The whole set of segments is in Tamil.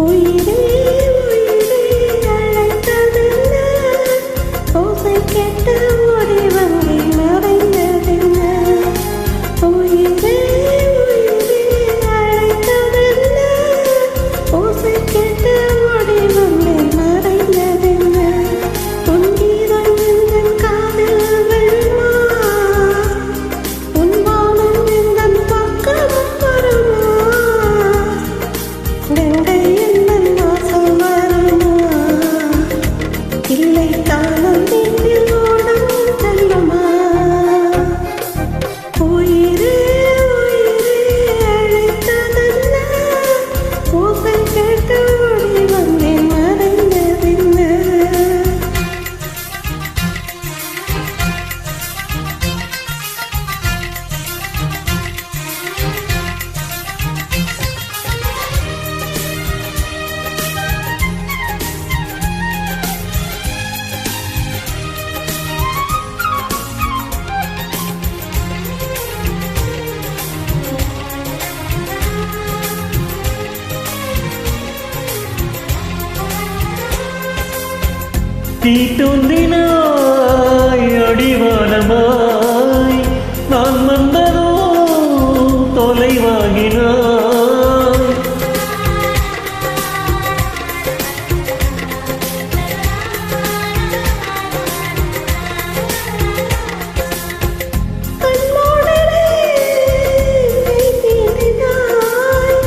உயிரே உயிரே அழைத்ததென்ன, ஓசை கேட்டு ஓடி வந்தேன் மறைந்ததென்ன. உயிரே உயிரே அழைத்ததென்ன, ஓசை கேட்டு ஓடி வந்தேன் மறைந்ததென்ன. உன் கீதம் எந்தன் காதில் விழுமா, உன் வானம் எந்தன் பக்கம் வருமா, கங்கை எந்தன் வாசல் வருமா, இல்லை தானம் நீரில் ஓடம் செல்லுமா. உயிரே உயிரே அழைத்ததென்ன, ஓசை கேட்டு ஓடி வந்தேன் மறைந்ததென்ன. நீ தோன்றினாய் அடிவானமாய், நான் வந்தனோ தொலைவாகினாய். கண்மூடலே கை தீண்டினாய்,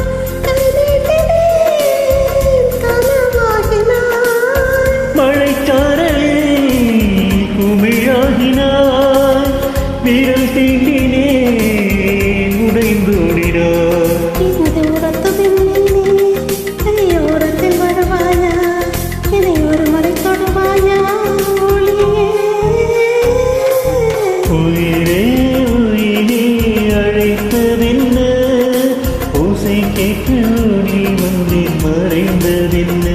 கை நீட்டினேன் கனவாகினாய். மழைச்சாரலில் குமிழாகினாய், விரல் தீண்டினேன் உடைந்தோடினாய். இது உரத்தது மின்னே, கையோரத்தில் வருவாயா, என்னை ஒரு முறை தொடுவாயா ஒளியே. உயிரே உயிரே அழைத்ததென்ன, ஓசை கேட்டு ஓடி வந்தேன் மறைந்ததென்ன.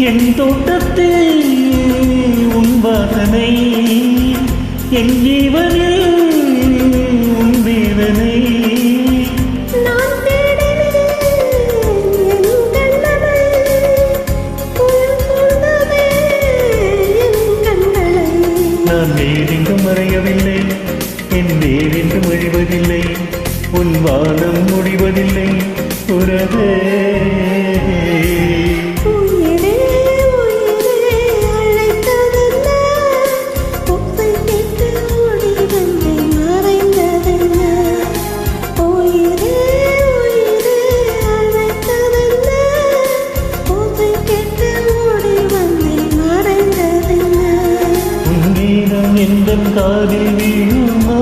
என் தோட்டத்தில் உன் வாசனை, என் ஜீவனில் உன் வேதனை. நான் தேடினேன் என் கண்ணனை, உயிர் கொண்டதே என் கண்களை. நான் வேறெங்கும் மறையவில்லை, என் வேறென்றும் அழிவதில்லை, உன் வானம் முடிவதில்லை உறவே. உயிரே உயிரே அழைத்ததென்ன, ஓசை கேட்டு ஓடி வந்தேன் மறைந்ததென்ன. உயிரே உயிரே அழைத்ததென்ன, ஓசை கேட்டு ஓடி வந்தேன் மறைந்ததென்ன. உன் கீதம் எந்தன் காதில் வீழுமா,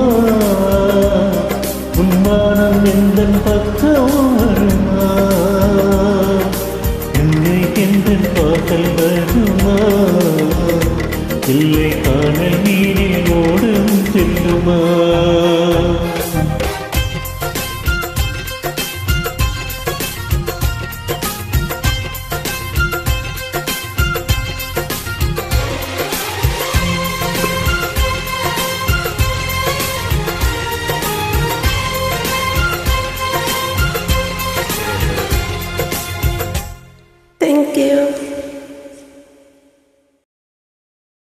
உன் வானம் எந்தன் பக்கம் வருமா, என்னை எந்தன் வாசல் வருமா, இல்லை காணல் நீரில் ஓடும் செல்லுமா.